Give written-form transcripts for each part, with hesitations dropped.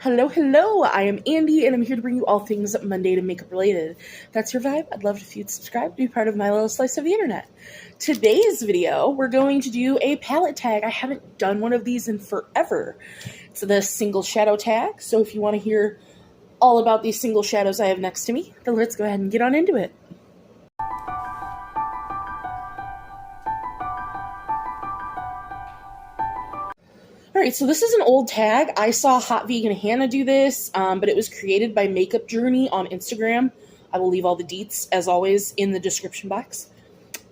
Hello, hello, I am Andy, and I'm here to bring you all things Monday to makeup related. If that's your vibe, I'd love it if you'd subscribe to be part of my little slice of the internet. Today's video, we're going to do a palette tag. I haven't done one of these in forever. It's the single shadow tag, so if you want to hear all about these single shadows I have next to me, then let's go ahead and get on into it. Alright, so this is an old tag. I saw Hot Vegan Hannah do this, but it was created by makeupjourney on Instagram. I will leave all the deets, as always, in the description box.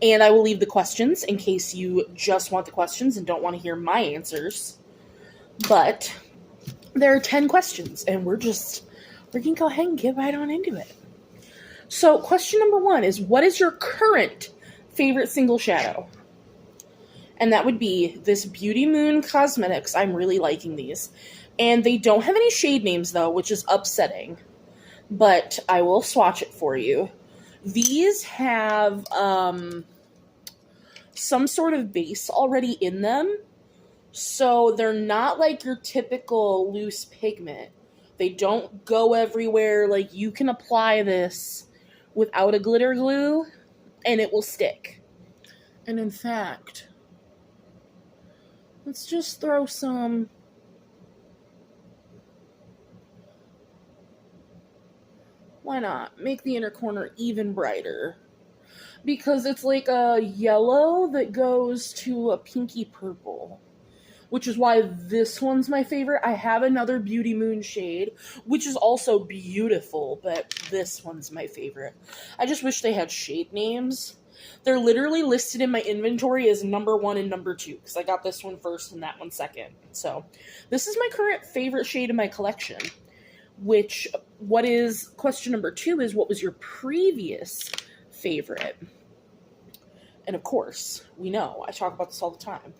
And I will leave the questions in case you just want the questions and don't want to hear my answers. But there are 10 questions, and we're going to go ahead and get right on into it. So question number 1 is, what is your current favorite single shadow? And that would be this Beauty Moon Cosmetics. I'm really liking these. And they don't have any shade names, though, which is upsetting. But I will swatch it for you. These have some sort of base already in them. So they're not like your typical loose pigment. They don't go everywhere. Like, you can apply this without a glitter glue, and it will stick. And in fact, let's just throw some why not? Make the inner corner even brighter. Because it's like a yellow that goes to a pinky purple. Which is why this one's my favorite. I have another Beauty Moon shade, which is also beautiful, but this one's my favorite. I just wish they had shade names. They're literally listed in my inventory as number 1 and number 2, because I got this one first and that one second. So this is my current favorite shade in my collection, question number 2 is, what was your previous favorite? And of course, we know, I talk about this all the time.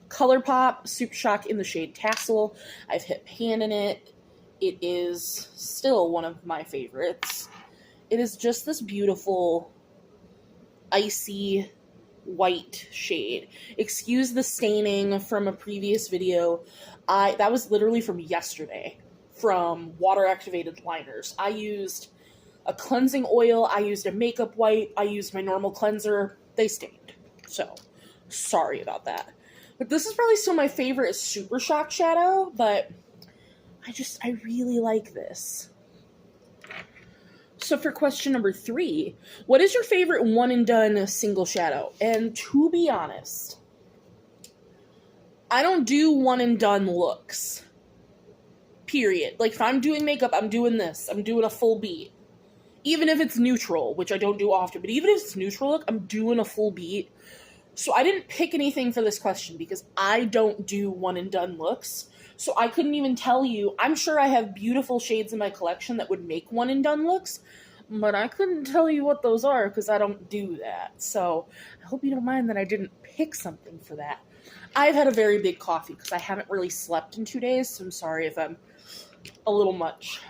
ColourPop Super Shock in the shade Tassel. I've hit pan in it. It is still one of my favorites. It is just this beautiful icy white shade. Excuse the staining from a previous video. That was literally from yesterday, from water activated liners. I used a cleansing oil, I used a makeup wipe, I used my normal cleanser. They stained. So, sorry about that. But this is probably still my favorite Super Shock shadow, but I really like this. So for question number 3, what is your favorite one and done single shadow? And to be honest, I don't do one and done looks. Period. Like, if I'm doing makeup, I'm doing this. I'm doing a full beat. Even if it's neutral, which I don't do often, but even if it's neutral look, I'm doing a full beat. So I didn't pick anything for this question because I don't do one and done looks. So I couldn't even tell you. I'm sure I have beautiful shades in my collection that would make one and done looks, but I couldn't tell you what those are because I don't do that. So I hope you don't mind that I didn't pick something for that. I've had a very big coffee because I haven't really slept in 2 days, so I'm sorry if I'm a little much.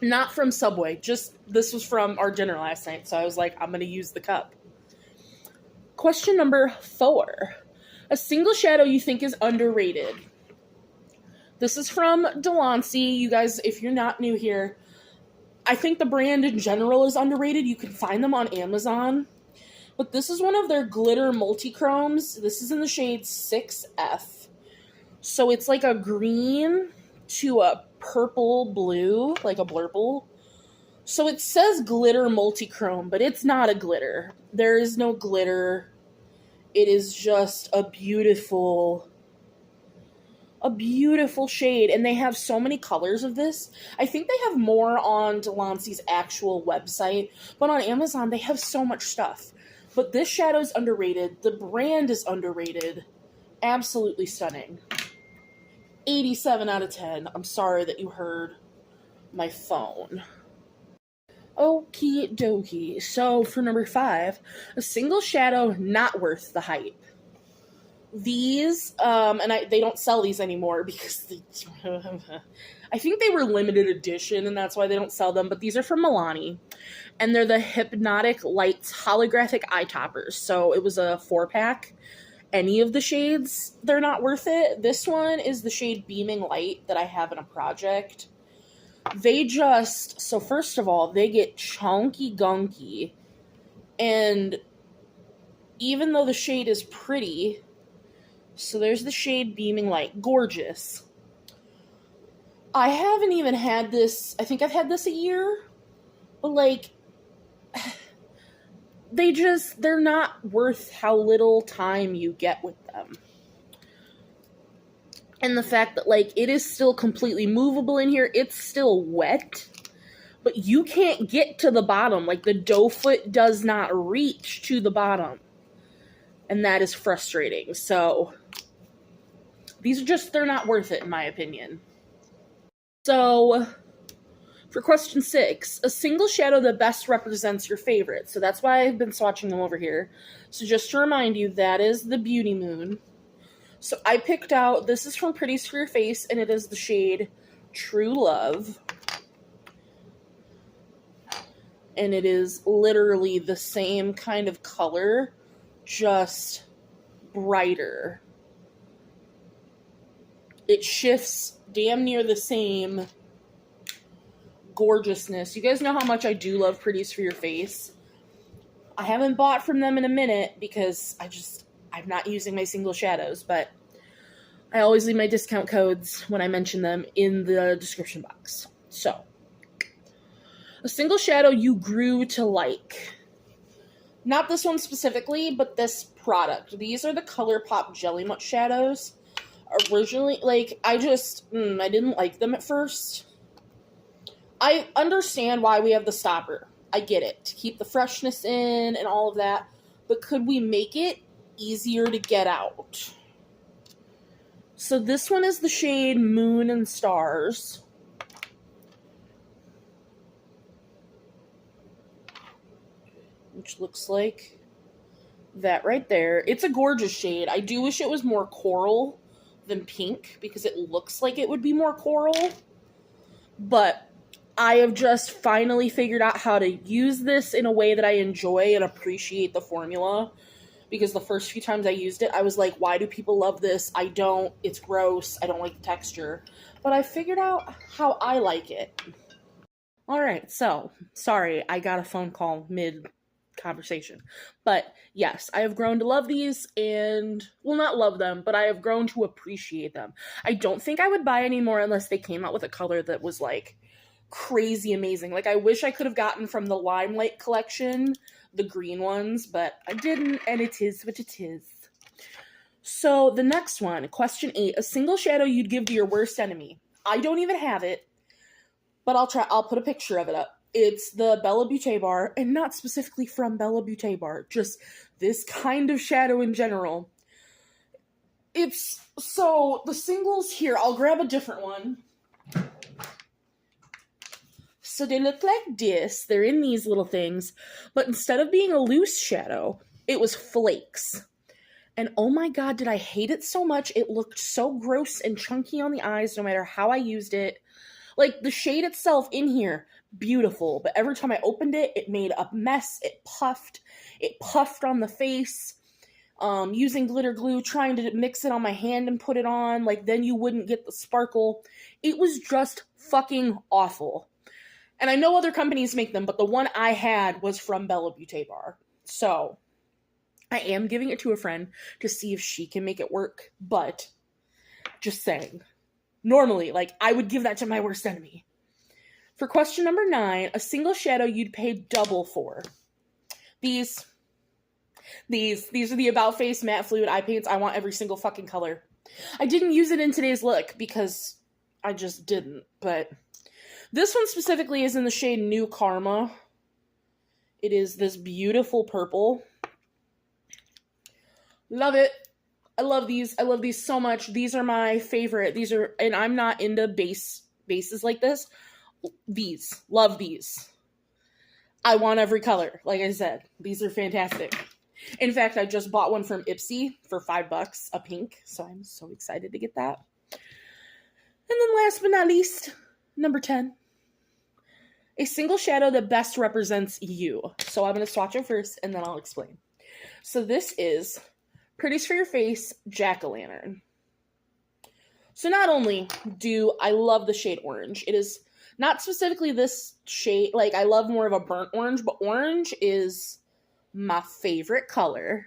Not from Subway, just this was from our dinner last night, so I was like, I'm going to use the cup. Question number 4. A single shadow you think is underrated. This is from Delancey. You guys, if you're not new here, I think the brand in general is underrated. You can find them on Amazon. But this is one of their glitter multi-chromes. This is in the shade 6F. So it's like a green to a purple blue, like a blurple. So it says glitter multi-chrome, but it's not a glitter. There is no glitter. It is just a beautiful shade, and they have so many colors of this. I think they have more on Delancey's actual website, but on Amazon they have so much stuff. But this shadow is underrated. The brand is underrated. Absolutely stunning. 87 out of 10. I'm sorry that you heard my phone. Okie dokie. So for number 5, a single shadow not worth the hype. These, they don't sell these anymore because I think they were limited edition and that's why they don't sell them, but these are from Milani. And they're the Hypnotic Lights holographic eye toppers. So it was a 4-pack any of the shades, they're not worth it. This one is the shade Beaming Light that I have in a project. So first of all, they get chunky gunky. And even though the shade is pretty, so there's the shade Beaming Light, gorgeous. I haven't even had this, I think I've had this a year, but like, they're not worth how little time you get with them. And the fact that, like, it is still completely movable in here, it's still wet, but you can't get to the bottom. Like, the doe foot does not reach to the bottom. And that is frustrating. So, these are they're not worth it, in my opinion. So, for question 6, a single shadow that best represents your favorite. So that's why I've been swatching them over here. So just to remind you, that is the Beauty Moon. So I picked out, this is from Pretties for Your Face, and it is the shade True Love. And it is literally the same kind of color, just brighter. It shifts damn near the same gorgeousness. You guys know how much I do love Pretties for Your Face. I haven't bought from them in a minute because I'm not using my single shadows, but I always leave my discount codes when I mention them in the description box. So, a single shadow you grew to like. Not this one specifically, but this product. These are the ColourPop Jelly Mutt shadows. Originally, like, I didn't like them at first. I understand why we have the stopper. I get it. To keep the freshness in and all of that. But could we make it easier to get out? So this one is the shade Moon and Stars. Which looks like that right there. It's a gorgeous shade. I do wish it was more coral than pink because it looks like it would be more coral. But I have just finally figured out how to use this in a way that I enjoy and appreciate the formula. Because the first few times I used it, I was like, why do people love this? I don't. It's gross. I don't like the texture. But I figured out how I like it. Alright, so, sorry, I got a phone call mid-conversation. But, yes, I have grown to love these and, well, not love them, but I have grown to appreciate them. I don't think I would buy any more unless they came out with a color that was, like, crazy amazing. Like, I wish I could have gotten from the Limelight collection the green ones, but I didn't, and it is what it is. So, the next one, question 8, a single shadow you'd give to your worst enemy. I don't even have it, but I'll put a picture of it up. It's the Bella Beaute bar, and not specifically from Bella Beaute bar, just this kind of shadow in general. So, the singles here, I'll grab a different one. So they look like this. They're in these little things. But instead of being a loose shadow, it was flakes. And oh my god, did I hate it so much. It looked so gross and chunky on the eyes no matter how I used it. Like, the shade itself in here, beautiful. But every time I opened it, it made a mess. It puffed. It puffed on the face. Using glitter glue, trying to mix it on my hand and put it on. Like, then you wouldn't get the sparkle. It was just fucking awful. And I know other companies make them, but the one I had was from Bella Beaute bar. So, I am giving it to a friend to see if she can make it work. But, just saying. Normally, like, I would give that to my worst enemy. For question number 9, a single shadow you'd pay double for. These are the About Face Matte Fluid Eye Paints. I want every single fucking color. I didn't use it in today's look because I just didn't, but this one specifically is in the shade New Karma. It is this beautiful purple. Love it. I love these. I love these so much. These are my favorite. And I'm not into bases like this. These. Love these. I want every color. Like I said, these are fantastic. In fact, I just bought one from Ipsy for $5, a pink. So I'm so excited to get that. And then last but not least, number 10. A single shadow that best represents you. So I'm going to swatch it first and then I'll explain. So this is Pretties for Your Face, Jack-o'-lantern. So not only do I love the shade orange, it is not specifically this shade, like I love more of a burnt orange, but orange is my favorite color.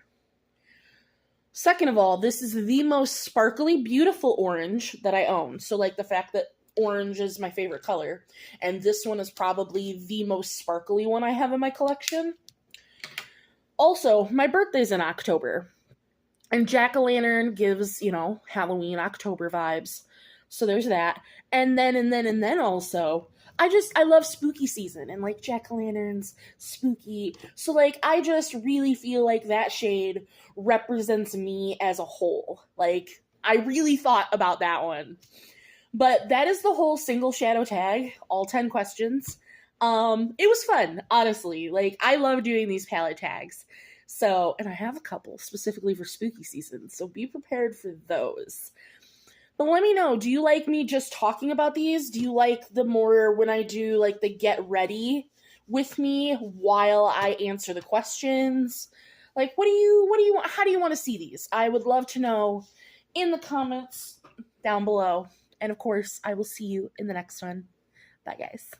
Second of all, this is the most sparkly, beautiful orange that I own. So like the fact that orange is my favorite color, and this one is probably the most sparkly one I have in my collection. Also, my birthday's in October, and jack-o'-lantern gives, you know, Halloween, October vibes. So there's that. And then also, I love spooky season, and like jack-o'-lanterns, spooky. So like I just really feel like that shade represents me as a whole. Like I really thought about that one. But that is the whole single shadow tag, all 10 questions. It was fun, honestly. Like I love doing these palette tags. So, and I have a couple specifically for spooky season, so be prepared for those. But let me know, do you like me just talking about these? Do you like the more when I do like the get ready with me while I answer the questions? Like what do you want, how do you want to see these? I would love to know in the comments down below. And of course, I will see you in the next one. Bye guys.